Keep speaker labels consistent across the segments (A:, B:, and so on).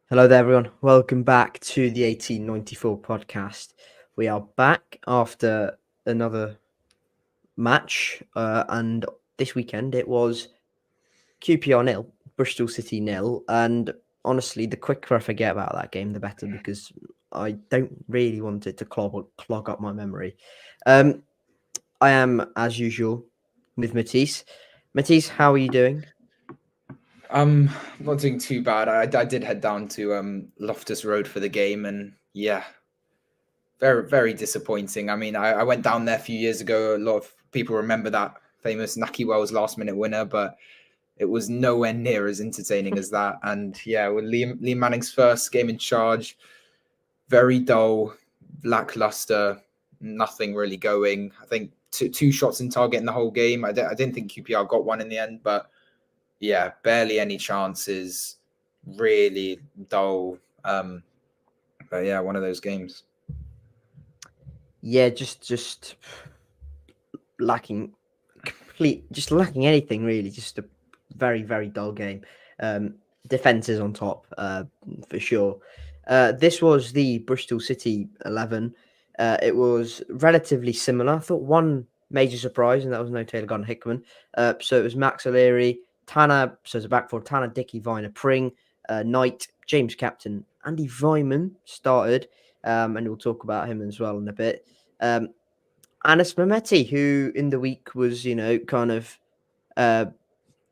A: Hello there, everyone. Welcome back to the 1894 podcast. We are back after another match, and this weekend it was QPR nil, Bristol City nil. And honestly, the quicker I forget about that game, the better, because I don't really want it to clog up my memory. I am, as usual, with Matiss. Matiss, how are you doing?
B: I'm not doing too bad. I did head down to Loftus Road for the game, and yeah, very disappointing. I mean, I went down there a few years ago. A lot of people remember that famous Naki Wells last minute winner, but it was nowhere near as entertaining as that. And yeah, with Liam Manning's first game in charge, very dull, lackluster, nothing really going. I think two shots in target in the whole game. I didn't think QPR got one in the end, but yeah, barely any chances, really dull. But yeah, one of those games.
A: Yeah, just lacking just lacking anything really. Just a very dull game. Defense is on top, for sure. This was the Bristol City 11. It was relatively similar. I thought one major surprise, and that was no Taylor Gordon Hickman. So it was Max O'Leary, Tanner, so it's a back four, Tanner, Dickey, Viner, Pring, Knight, James Captain, Andy Vyman started, and we'll talk about him as well in a bit. Anis Mehmeti, who in the week was, kind of,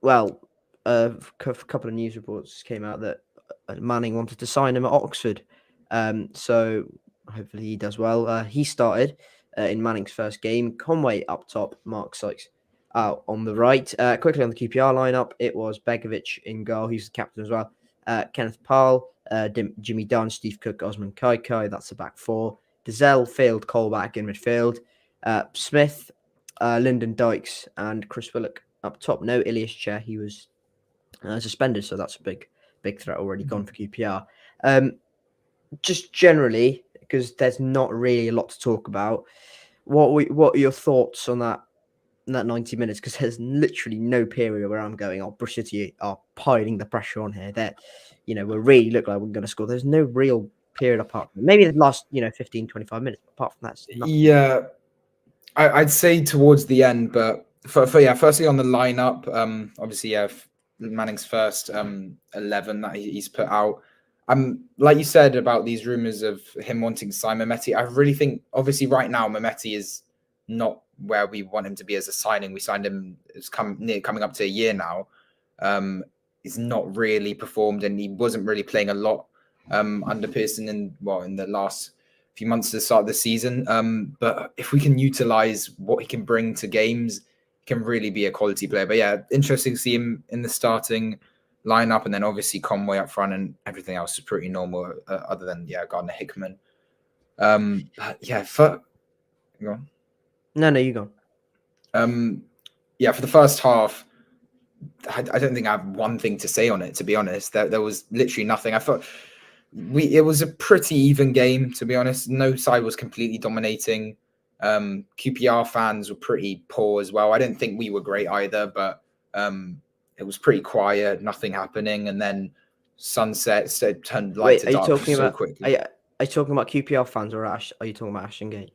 A: well, a couple of news reports came out that Manning wanted to sign him at Oxford. So hopefully he does well. He started in Manning's first game. Conway up top, Mark Sykes out on the right. Quickly on the QPR lineup, it was Begovic in goal. He's the captain as well. Kenneth Powell, Jimmy Dunn, Steve Cook, Osman Kaikai. That's the back four. Dazelle, Field, Colback in midfield. Smith, Lyndon Dykes, and Chris Willock up top. No Ilias Chair. He was suspended, so that's a big threat already gone for QPR. Just generally, because there's not really a lot to talk about. What are your thoughts on that 90 minutes? Because there's literally no period where I'm going, Bristol City are piling the pressure on here. That we really look like we're going to score. There's no real period apart from maybe the last 15, 25 minutes. Apart from that, it's nothing.
B: Yeah, I'd say towards the end, but firstly on the lineup, obviously Manning's first 11 that he's put out. Like you said about these rumors of him wanting to sign Mehmeti, I really think obviously right now Mehmeti is not where we want him to be as a signing. We signed him; it's coming up to a year now. He's not really performed, and he wasn't really playing a lot under Pearson in the last few months to start the season. But if we can utilize what he can bring to games, he can really be a quality player. But yeah, interesting to see him in the starting lineup, and then obviously Conway up front, and everything else is pretty normal, other than Gardner Hickman. But yeah, go on.
A: No, you go.
B: Yeah, for the first half, I don't think I have one thing to say on it. To be honest, there was literally nothing. I thought it was a pretty even game. To be honest, no side was completely dominating. QPR fans were pretty poor as well. I didn't think we were great either, but it was pretty quiet, nothing happening, and then sunset turned light to dark so quickly.
A: Are you talking about QPR fans, or are you talking about Ashton Gate?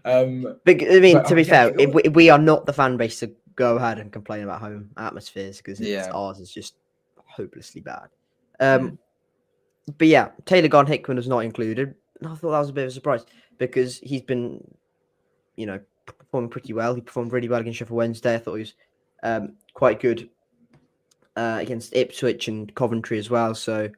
A: To be fair, we are not the fan base to go ahead and complain about home atmospheres, because ours is just hopelessly bad. But yeah, Taylor Gordon Hickman was not included. I thought that was a bit of a surprise, because he's been, performing pretty well. He performed really well against Sheffield Wednesday. I thought he was quite good against Ipswich and Coventry as well. So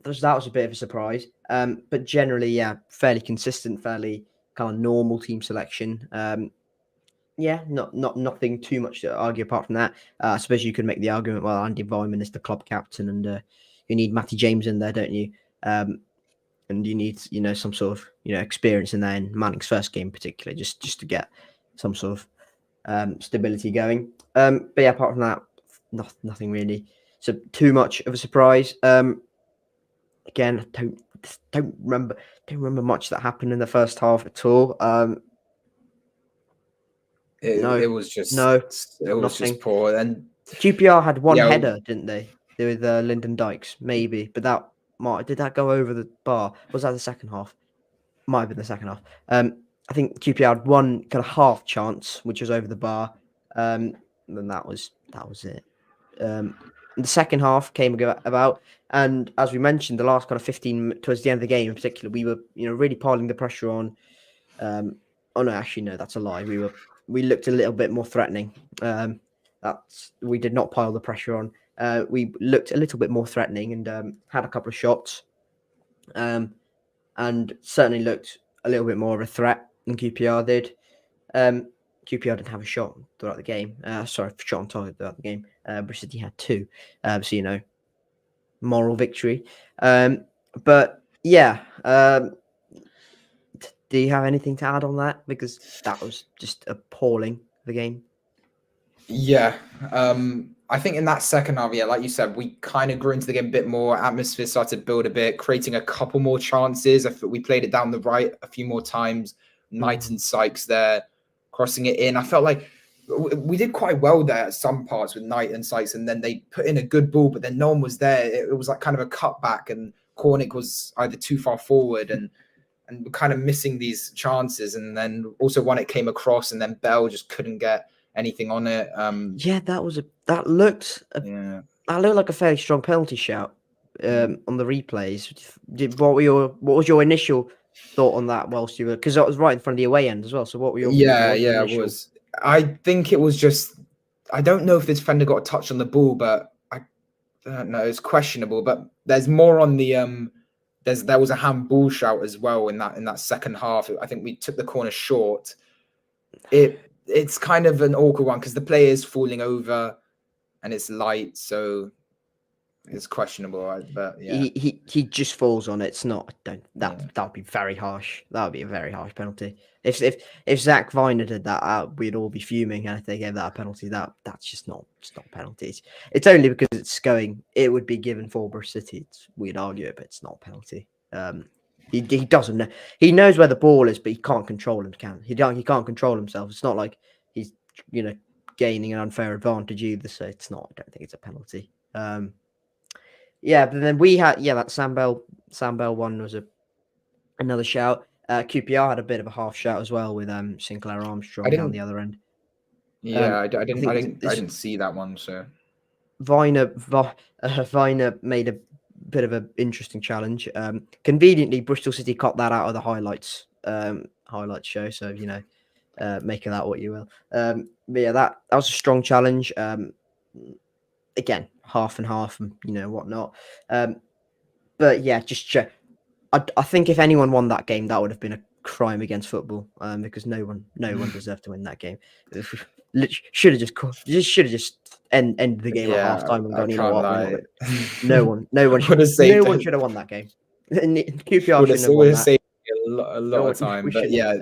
A: that was a bit of a surprise. But generally, yeah, fairly consistent, fairly kind of normal team selection. Nothing too much to argue apart from that. I suppose you could make the argument, well, Andy Vyman is the club captain, and you need Matty James in there, don't you? And you need, some sort of, experience in there in Manning's first game, particularly, just to get some sort of stability going. But yeah, apart from that, nothing really. So too much of a surprise. Again, I don't remember much that happened in the first half at all.
B: It was just poor. And
A: QPR had one
B: Yeah.
A: header, didn't they? They with Lyndon Dykes, maybe, but did that go over the bar? Was that the second half? Might have been the second half. I think QPR had one kind of half chance, which was over the bar. Then that was it. The second half came about, and as we mentioned, the last kind of 15 towards the end of the game in particular, we were really piling the pressure on. Oh no, actually no, that's a lie. We looked a little bit more threatening. We did not pile the pressure on. We looked a little bit more threatening and had a couple of shots, and certainly looked a little bit more of a threat than QPR did. QPR didn't have a shot throughout the game. Shot on target throughout the game. Bristol City had two. So moral victory. But yeah. Do you have anything to add on that? Because that was just appalling, the game.
B: Yeah. I think in that second half, yeah, like you said, we kind of grew into the game a bit more. Atmosphere started to build a bit, creating a couple more chances. I thought we played it down the right a few more times. Knight and Sykes there, crossing it in. I felt like we did quite well there at some parts with Knight and Sykes, and then they put in a good ball, but then no one was there. It was like kind of a cutback, and Cornick was either too far forward and kind of missing these chances. And then also when it came across, and then Bell just couldn't get anything on it.
A: Yeah, that looked like a fairly strong penalty shout on the replays. What was your initial thought on that? Whilst you were, because that was right in front of the away end as well. So what were your
B: it was. I think it was just. I don't know if this defender got a touch on the ball, but I don't know. It's questionable. But there's more on the there was a handball shout as well in that second half. I think we took the corner short. It's kind of an awkward one because the player is falling over and it's light, so it's questionable. Right? But yeah,
A: he just falls on it. It's not. That would be very harsh. That would be a very harsh penalty. If Zach Viner did that, we'd all be fuming. And if they gave that a penalty, that's just not. It's not penalties. It's only because it's going. It would be given for Bristol City. We'd argue it, but it's not a penalty. He doesn't know. He knows where the ball is, but he can't control him. He can't control himself. It's not like he's gaining an unfair advantage either. So it's not. I don't think it's a penalty. Yeah, but then we had that Sam Bell one was another shout. QPR had a bit of a half shout as well with Sinclair Armstrong down the other end.
B: Yeah, I didn't see that one. So
A: Viner made a bit of an interesting challenge. Conveniently, Bristol City cut that out of the highlights show. So make of that what you will. But yeah, that was a strong challenge. Again, half and half, and whatnot. But yeah, I think if anyone won that game, that would have been a crime against football. Because no one deserved to win that game. Should have just ended the game at half time and gone. You know what? No one should have won that game. QPR shouldn't have won that.
B: A lot of time, but yeah.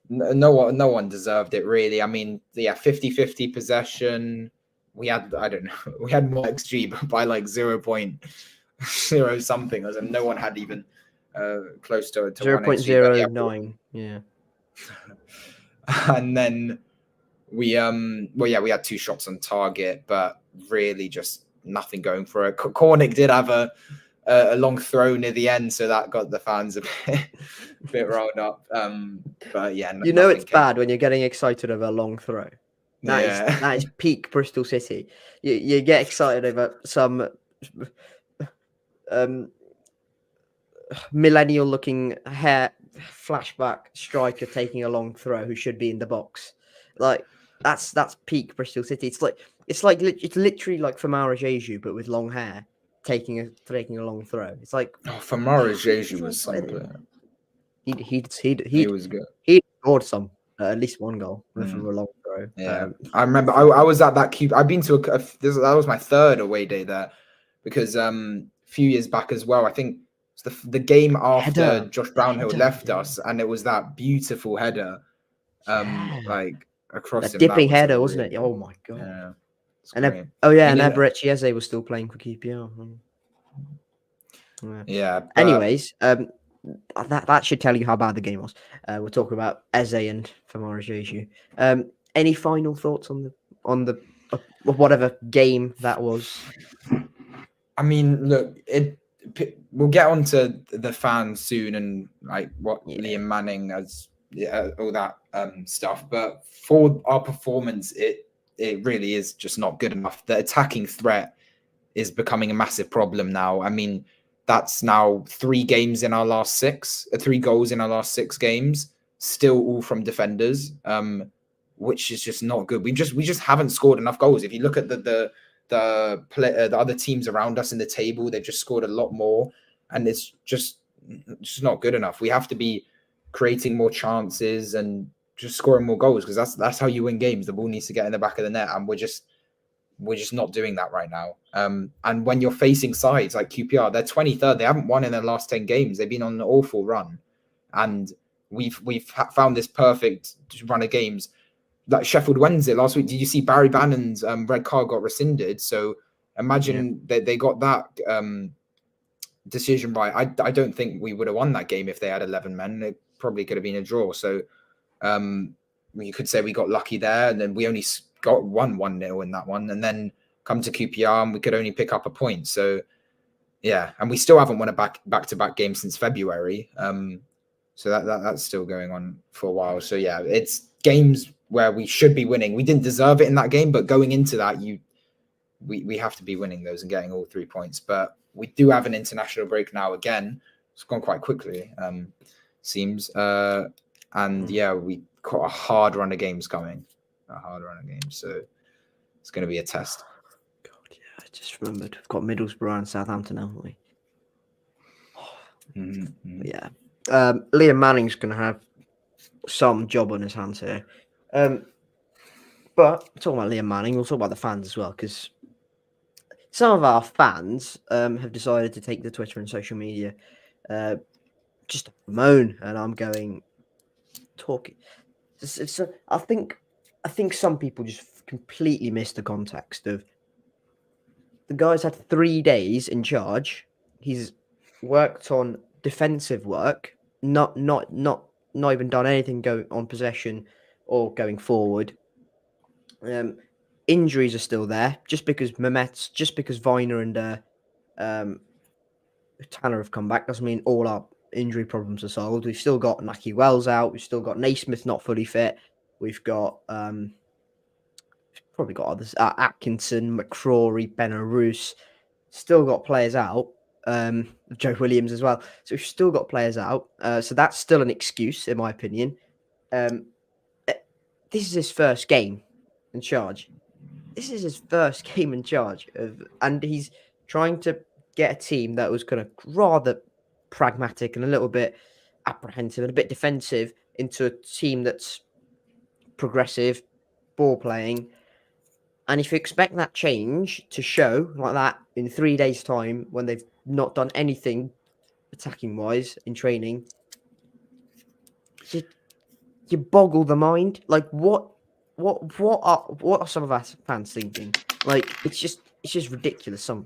B: No one deserved it really. I mean, 50-50 possession. We had, I don't know, we had more XG by like 0.0 something. And no one had even close to
A: 0.09. Yeah.
B: And then we had two shots on target, but really just nothing going for it. Cornick did have a long throw near the end, so that got the fans a bit rolled up. But yeah,
A: it's bad when you're getting excited over a long throw. That is peak Bristol City. You get excited over some millennial-looking hair flashback striker taking a long throw who should be in the box. Like that's peak Bristol City. It's literally like Famara Jeju, but with long hair taking a long throw. It's like
B: Famara Jeju was something.
A: He
B: was good.
A: He scored at least one goal from a long throw.
B: Yeah, I remember I was at that cube. I've been to that was my third away day there, because a few years back as well. I think it's the game after Josh Brownhill left us, and it was that beautiful header, like across
A: that dipping header, wasn't it? Oh my god!
B: Yeah,
A: and Eberechi Eze was still playing for QPR.
B: Yeah.
A: Anyways, that should tell you how bad the game was. We're talking about Eze and Famara Jeju. Any final thoughts on the whatever game that was.
B: I mean, look, we'll get on to the fans soon and like what Liam Manning has, all that stuff. But for our performance, it really is just not good enough. The attacking threat is becoming a massive problem now. I mean, that's now 3 goals in our last 6 games, still all from defenders, which is just not good. We just haven't scored enough goals. If you look at the other teams around us in the table, they've just scored a lot more, and it's just not good enough. We have to be creating more chances and just scoring more goals, because that's how you win games. The ball needs to get in the back of the net, and we're just not doing that right now. And when you're facing sides like QPR, they're 23rd. They haven't won in their last 10 games. They've been on an awful run, and we've found this perfect run of games. Like Sheffield Wednesday last week, did you see Barry Bannon's red card got rescinded? So imagine that they got that decision right. I don't think we would have won that game if they had 11 men. It probably could have been a draw. So you could say we got lucky there, and then we only got 1-0 in that one, and then come to QPR and we could only pick up a point. So yeah, and we still haven't won a back-to-back game since February. So that's still going on for a while. So yeah, it's games where we should be winning. We didn't deserve it in that game, but going into that, we have to be winning those and getting all 3 points. But we do have an international break now again. It's gone quite quickly, seems. And yeah, we got a hard run of games coming. So it's going to be a test.
A: God, yeah, I just remembered. We've got Middlesbrough and Southampton, haven't we? Yeah. Liam Manning's going to have some job on his hands here. But talking about Liam Manning, we'll talk about the fans as well, because some of our fans have decided to take to Twitter and social media just to moan, and I'm going talking. I think some people just completely miss the context of the guy's had 3 days in charge. He's worked on defensive work, not even done anything going on possession or going forward. Injuries are still there. Just because Viner and Tanner have come back doesn't mean all our injury problems are solved. We've still got Naki Wells out. We've still got Naismith not fully fit. We've got probably got others. Atkinson, McCrory, Benarouz. Still got players out. Joe Williams as well. So we've still got players out. So that's still an excuse, in my opinion. This is his first game in charge. And he's trying to get a team that was kind of rather pragmatic and a little bit apprehensive and a bit defensive into a team that's progressive, ball playing. And if you expect that change to show like that in 3 days' time, when they've not done anything attacking wise in training, you boggle the mind. Like what are some of our fans thinking? Like it's just ridiculous. Some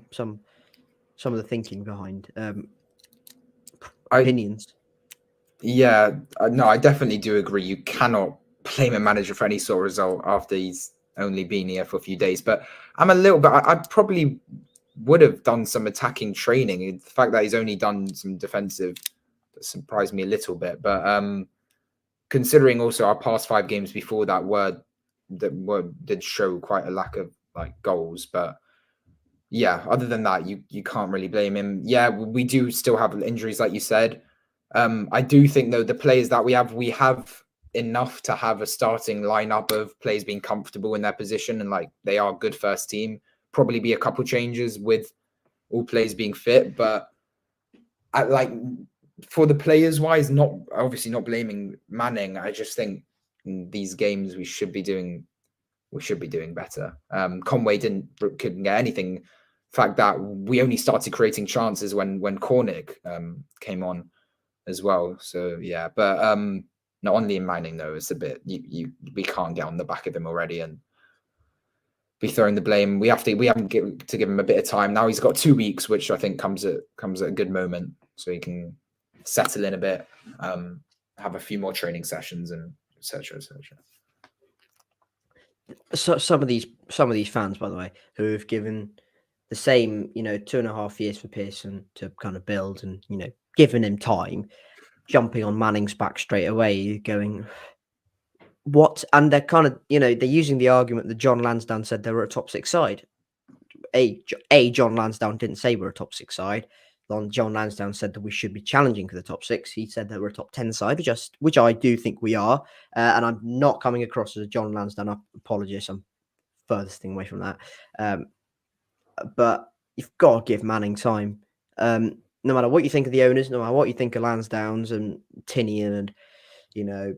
A: of the thinking behind opinions.
B: Yeah, no, I definitely do agree. You cannot blame a manager for any sort of result after he's only been here for a few days. But I'm a little bit. I probably would have done some attacking training. The fact that he's only done some defensive surprised me a little bit. But considering also our past 5 games before that did show quite a lack of like goals. But yeah, other than that, you can't really blame him. Yeah, we do still have injuries, like you said. I do think though the players that we have enough to have a starting lineup of players being comfortable in their position and like they are good first team. Probably be a couple changes with all players being fit, but for the players wise, not blaming Manning. I just think in these games we should be doing better. Conway couldn't get anything. In fact, that we only started creating chances when Cornick came on as well. So yeah, but not only in Manning though, it's a bit we can't get on the back of him already and be throwing the blame. We haven't to give him a bit of time. Now he's got 2 weeks, which I think comes at a good moment, so he can settle in a bit, have a few more training sessions, and etc.
A: So some of these fans, by the way, who have given the same, 2.5 years for Pearson to kind of build and, giving him time, jumping on Manning's back straight away, going, what? And they're kind of, they're using the argument that John Lansdowne said they were a top six side. John Lansdowne didn't say we're a top six side. John Lansdowne said that we should be challenging for the top six. He said that we're a top 10 side, which I do think we are. And I'm not coming across as a John Lansdowne apologist. I'm furthest thing away from that. But you've got to give Manning time. No matter what you think of the owners, no matter what you think of Lansdowne's and Tinian and,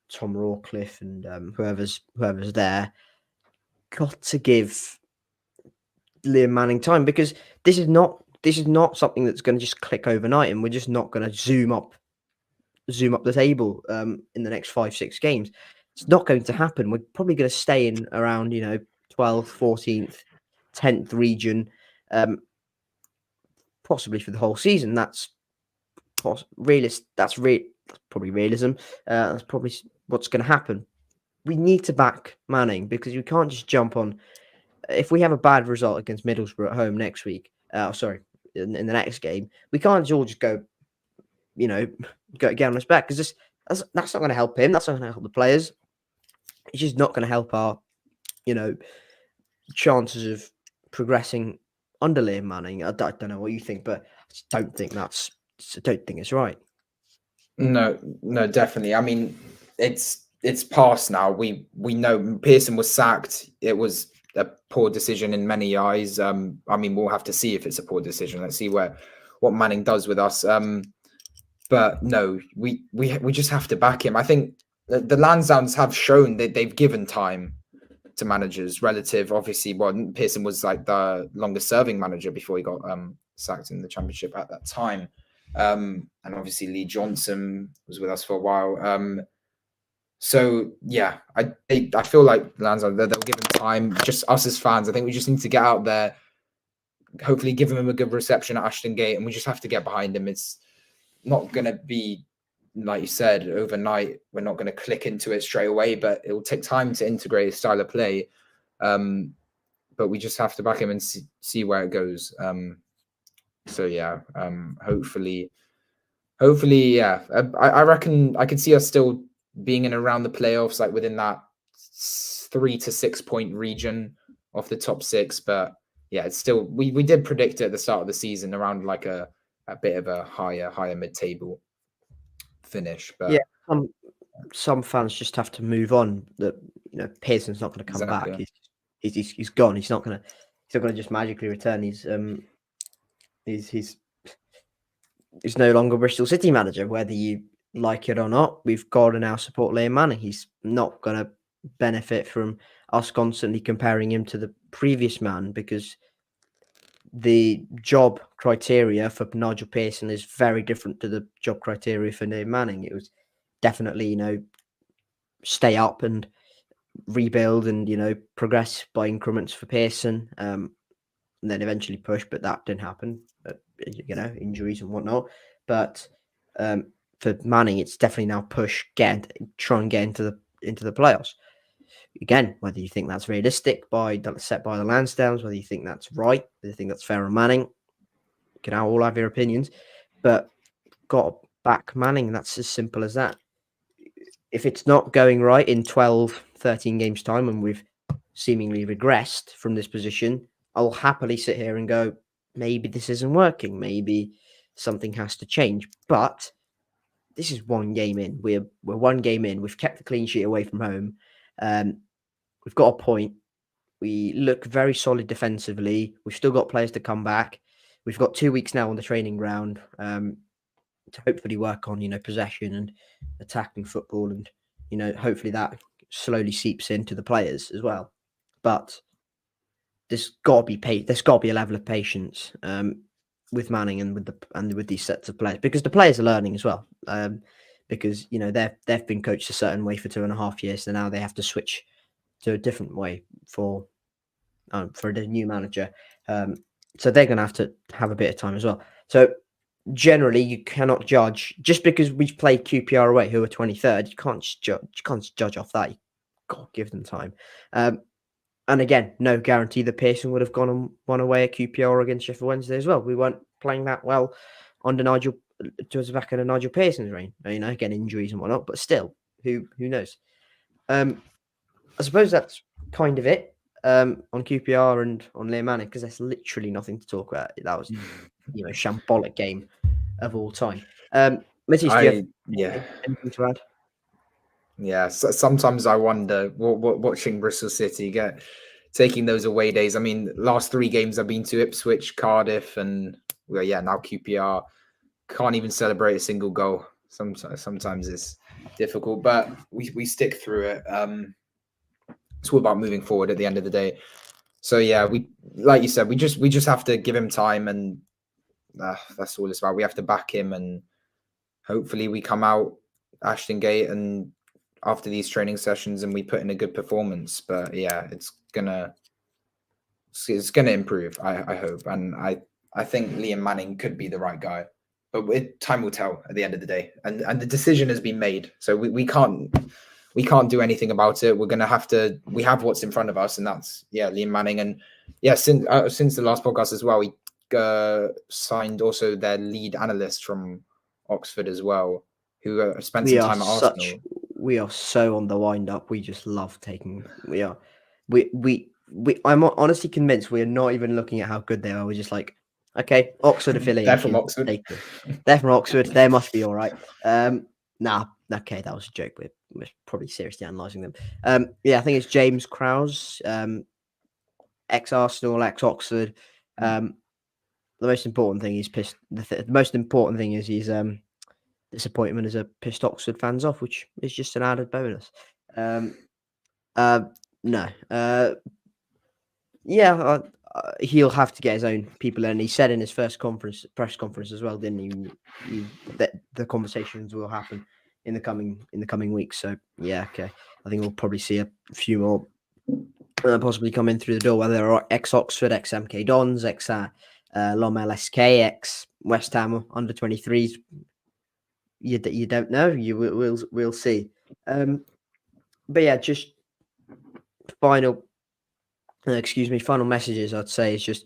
A: Tom Rawcliffe and whoever's there, got to give Liam Manning time, because this is not something that's going to just click overnight, and we're just not going to zoom up the table in the next 5-6 games. It's not going to happen. We're probably going to stay in around 12th, 14th, 10th region, possibly for the whole season. That's realist. That's probably realism. That's probably what's going to happen. We need to back Manning, because you can't just jump on. If we have a bad result against Middlesbrough at home next week, in the next game, we can't all just go, get on his back, because that's not going to help him. That's not going to help the players. It's just not going to help our, chances of progressing under Liam Manning. I don't know what you think, but I don't think it's right.
B: No, definitely. I mean, it's past now. We know Pearson was sacked. It was a poor decision in many eyes. I mean, we'll have to see if it's a poor decision. Let's see what Manning does with us. But no, we just have to back him. I think the Lansdownes have shown that they've given time to managers relative. Obviously, Pearson was like the longest serving manager before he got sacked in the Championship at that time. And obviously Lee Johnson was with us for a while. So yeah, I feel like Lansdowne, they'll give him time. Just us as fans, I think we just need to get out there, hopefully give him a good reception at Ashton Gate, and we just have to get behind him. It's not going to be, like you said, overnight. We're not going to click into it straight away, but it will take time to integrate his style of play. But we just have to back him and see where it goes. So yeah, hopefully, yeah. I reckon I can see us still being in around the playoffs, like within that 3 to 6 point region of the top 6. But yeah, it's still, we did predict it at the start of the season around like a bit of a higher mid-table finish. But
A: yeah, some fans just have to move on. That Pearson's not going to come back. He's gone. He's not going to just magically return. He's no longer Bristol City manager, whether you like it or not. We've got to now support Liam Manning. He's not going to benefit from us constantly comparing him to the previous man, because the job criteria for Nigel Pearson is very different to the job criteria for Liam Manning. It was definitely, stay up and rebuild and, progress by increments for Pearson, and then eventually push, but that didn't happen. Injuries and whatnot. But for Manning, it's definitely now try and get into the playoffs. Again, whether you think that's realistic set by the Lansdownes, whether you think that's right, whether you think that's fair on Manning, you can all have your opinions, but got to back Manning. That's as simple as that. If it's not going right in 12, 13 games time, and we've seemingly regressed from this position, I'll happily sit here and go, maybe this isn't working. Maybe something has to change. But this is one game in. We're one game in. We've kept the clean sheet away from home. We've got a point. We look very solid defensively. We've still got players to come back. We've got 2 weeks now on the training ground to hopefully work on, possession and attacking football, and hopefully that slowly seeps into the players as well. But there's got to be a level of patience with Manning and with these sets of players, because the players are learning as well. Because they've been coached a certain way for 2.5 years, so now they have to switch to a different way for the new manager. So they're going to have a bit of time as well. So generally, you cannot judge just because we've played QPR away, who are 23rd. You can't judge off that. God, give them time. And again, no guarantee that Pearson would have gone and won away at QPR against Sheffield Wednesday as well. We weren't playing that well under Nigel, towards the back end of Nigel Pearson's reign. Again, injuries and whatnot, but still, who knows? I suppose that's kind of it on QPR and on Liam Manning, because there's literally nothing to talk about. That was, shambolic game of all time. Matiss, do you have anything to add?
B: Yeah, so sometimes I wonder what watching Bristol City taking those away days. I mean, last 3 games I've been to Ipswich, Cardiff, and now QPR. Can't even celebrate a single goal. Sometimes it's difficult, but we stick through it. It's all about moving forward at the end of the day. So yeah, we, like you said, we just have to give him time, and that's all it's about. We have to back him, and hopefully we come out Ashton Gate and after these training sessions and we put in a good performance. But yeah, it's gonna improve. I hope, and I think Liam Manning could be the right guy, but time will tell at the end of the day. And the decision has been made, so we can't do anything about it. We're gonna have to. We have what's in front of us, and that's Liam Manning. And since the last podcast as well, we signed also their lead analyst from Oxford as well, who spent some time at Arsenal.
A: We are so on the wind up. We just love taking. We are. I'm honestly convinced we're not even looking at how good they are. We're just like, okay, Oxford affiliation.
B: They're from Oxford.
A: They're from Oxford. They must be all right. Nah, okay, that was a joke. We're probably seriously analysing them. I think it's James Krause, ex-Arsenal, ex-Oxford. The most important thing he's pissed. The most important thing is he's disappointment as a pissed Oxford fans off, which is just an added bonus. He'll have to get his own people in. He said in his first press conference as well, didn't he, that the conversations will happen in the coming weeks. So yeah, okay. I think we'll probably see a few more possibly come in through the door, whether they're ex-Oxford, ex-MK Dons, ex-Lom LSK, ex-West Ham under 23s. You don't know. We'll see. But yeah, just final messages I'd say is just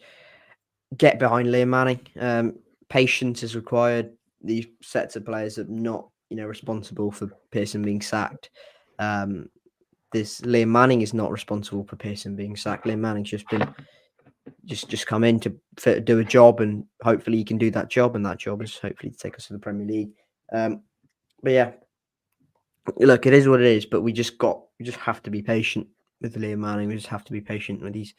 A: get behind Liam Manning. Patience is required. These sets of players are not, responsible for Pearson being sacked. This Liam Manning is not responsible for Pearson being sacked. Liam Manning's just been just come in to do a job, and hopefully he can do that job, and that job is hopefully to take us to the Premier League. But yeah, look, it is what it is. But we just have to be patient with Liam Manning. We just have to be patient with these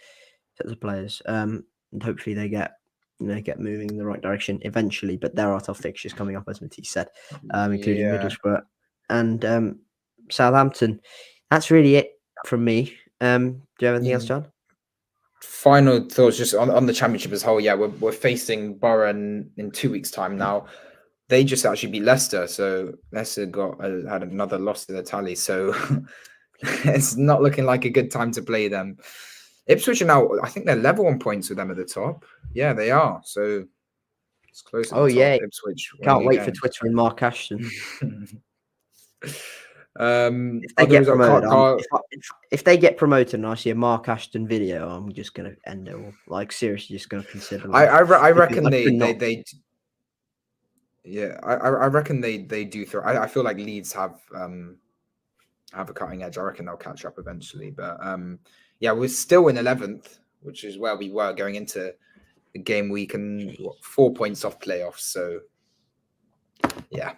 A: sets of players, and hopefully they get moving in the right direction eventually. But there are tough fixtures coming up, as Matiss said, including Middlesbrough and Southampton. That's really it from me. Do you have anything else, John?
B: Final thoughts just on the championship as a whole. Yeah, we're facing Borough in 2 weeks' time now. They just actually beat Leicester, so Leicester had another loss to the tally. So it's not looking like a good time to play them. Ipswich are now, I think they're level on points with them at the top. Yeah, they are. So it's close.
A: Oh yeah,
B: Ipswich.
A: Can't wait for Twitter and Mark Ashton.
B: If
A: they get promoted and I see a Mark Ashton video, I'm just gonna end it all. Like seriously, just gonna consider.
B: I reckon they. Yeah, I reckon they do throw. I feel like Leeds have a cutting edge. I reckon they'll catch up eventually. But we're still in 11th, which is where we were going into the game week, and 4 points off playoffs. So yeah,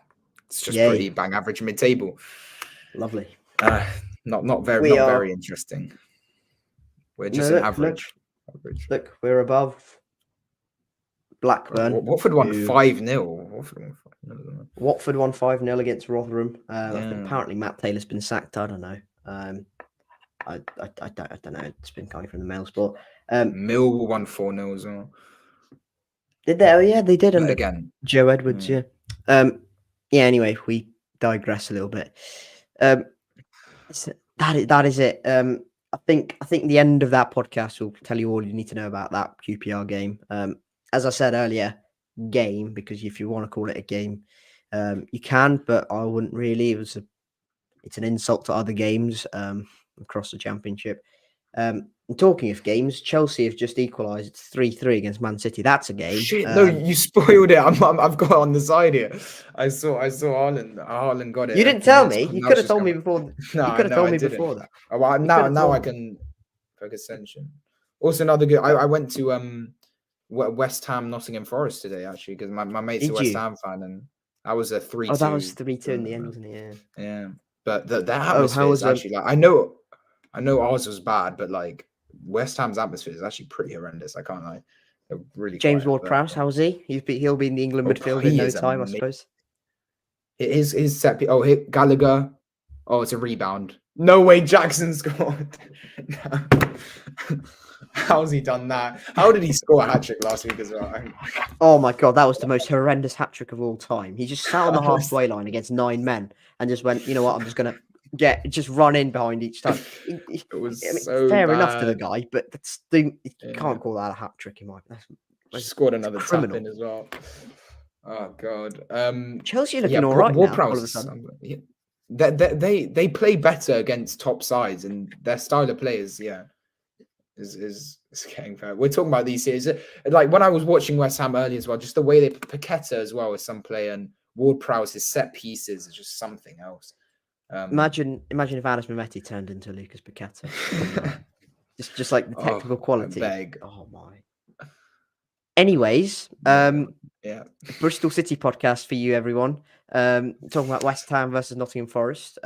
B: it's just pretty bang average mid-table.
A: Lovely.
B: Not very interesting. We're just an average.
A: Look, we're above Blackburn.
B: Watford won 5-0.
A: Watford won 5-0 against Rotherham. Apparently Matt Taylor's been sacked. I don't know. I don't know. It's been coming from the Mail Sport.
B: Millwall won 4-0 as well.
A: Did they? Oh yeah, they did under
B: again.
A: Joe Edwards. Yeah. Anyway, we digress a little bit. That is it. I think the end of that podcast will tell you all you need to know about that QPR game. As I said earlier, game, because if you want to call it a game, you can, but I wouldn't really. It's an insult to other games. across the Championship. Talking of games, Chelsea have just equalised 3-3 against Man City. That's a game.
B: Shit, no, you spoiled it. I've got it on the side here. I saw Haaland got it.
A: You
B: a
A: didn't
B: few
A: tell
B: minutes
A: me.
B: ago.
A: You
B: Now
A: could
B: it's
A: have
B: just
A: told me
B: come.
A: before.
B: No,
A: You could have
B: no,
A: told
B: I
A: me
B: didn't.
A: before that.
B: Oh, well,
A: You could
B: now
A: have
B: I
A: told me.
B: can focus attention. Also, another good. I went to West Ham Nottingham Forest today actually because my mate's a
A: Did
B: West
A: you?
B: Ham fan and that was a 3-2.
A: Oh, that was 3-2 in the end, wasn't it? Yeah.
B: Yeah, but the
A: Oh,
B: atmosphere
A: how
B: is
A: was
B: actually like I know ours was bad, but like West Ham's atmosphere is actually pretty horrendous. I can't lie. They're really
A: James
B: quiet.
A: Ward-Prowse? How was he? He'll be in the England
B: Oh,
A: midfield in
B: he
A: no
B: is
A: time, I
B: amazing.
A: suppose.
B: His set piece. Oh, hit Gallagher. Oh, it's a rebound. No way, Jackson scored. How's he done that? How did he score a hat trick last week as well?
A: Oh my god, that was the most horrendous hat trick of all time. He just sat on the halfway line against 9 men and just went, you know what, I'm just gonna just run in behind each time.
B: It was
A: I mean,
B: so
A: fair
B: bad.
A: enough to the guy, but you can't call that a hat trick in my opinion.
B: Scored another tap
A: criminal.
B: in as well. Oh god.
A: Chelsea are looking all right now, all of a
B: Ward-Prowse,
A: sudden.
B: they play better against top sides, and their style of play is getting fair. We're talking about these series. Like when I was watching West Ham earlier as well, just the way they Paqueta as well as some player and Ward-Prowse's set pieces is just something else.
A: Imagine if Anis Mehmeti turned into Lucas Paqueta. just like the technical quality. Oh my. Anyways,
B: yeah,
A: Bristol City podcast for you, everyone. Talking about West Ham versus Nottingham Forest.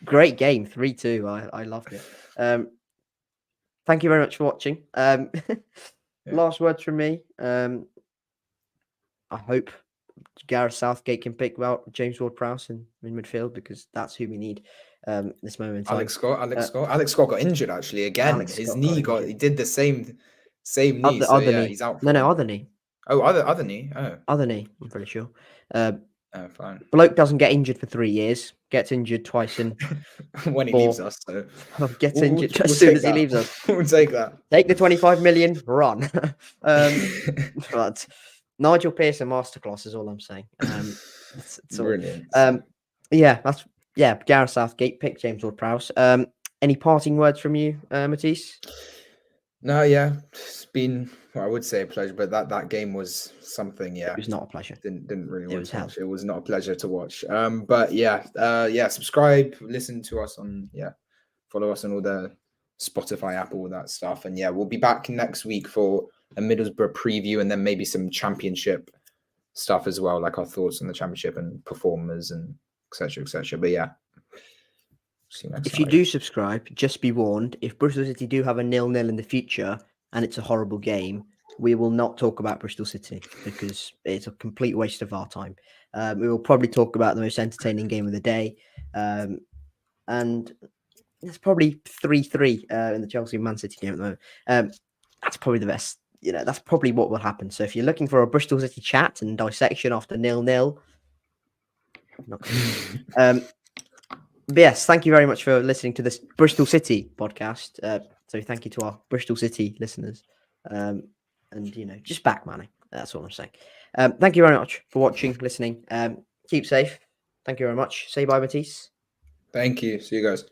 A: Great game, 3-2. I loved it. Thank you very much for watching. Last words from me. I hope Gareth Southgate can pick out James Ward-Prowse in midfield because that's who we need this moment in time.
B: Alex Scott got injured actually again. His knee he did the same knee.
A: Other knee.
B: He's out.
A: No, other knee.
B: Oh, other knee. Oh,
A: other knee. I'm pretty sure.
B: Fine.
A: Bloke doesn't get injured for 3 years. Gets injured twice in
B: when he leaves us. So
A: gets injured as soon as he leaves us.
B: We'll take that.
A: Take the 25 million. Run. But Nigel Pearson masterclass is all I'm saying. That's
B: brilliant.
A: Gareth Southgate pick James Ward-Prowse. Any parting words from you, Matiss?
B: No, it's been I would say a pleasure, but that game was something. Yeah,
A: it was not a pleasure.
B: Didn't really want to watch. It was not a pleasure to watch. But subscribe, listen to us on follow us on all the Spotify, Apple, all that stuff, and we'll be back next week for a Middlesbrough preview, and then maybe some Championship stuff as well, like our thoughts on the Championship and performers and etc. But
A: if you do subscribe, just be warned, if Bristol City do have a 0-0 in the future and it's a horrible game, we will not talk about Bristol City because it's a complete waste of our time. We will probably talk about the most entertaining game of the day. And it's probably 3-3 in the Chelsea Man City game at the moment. That's probably the best. That's probably what will happen. So if you're looking for a Bristol City chat and dissection after 0-0, but yes, thank you very much for listening to this Bristol City podcast. So thank you to our Bristol City listeners. And, just back Manning. That's all I'm saying. Thank you very much for watching, listening. Keep safe. Thank you very much. Say bye, Matiss.
B: Thank you. See you guys.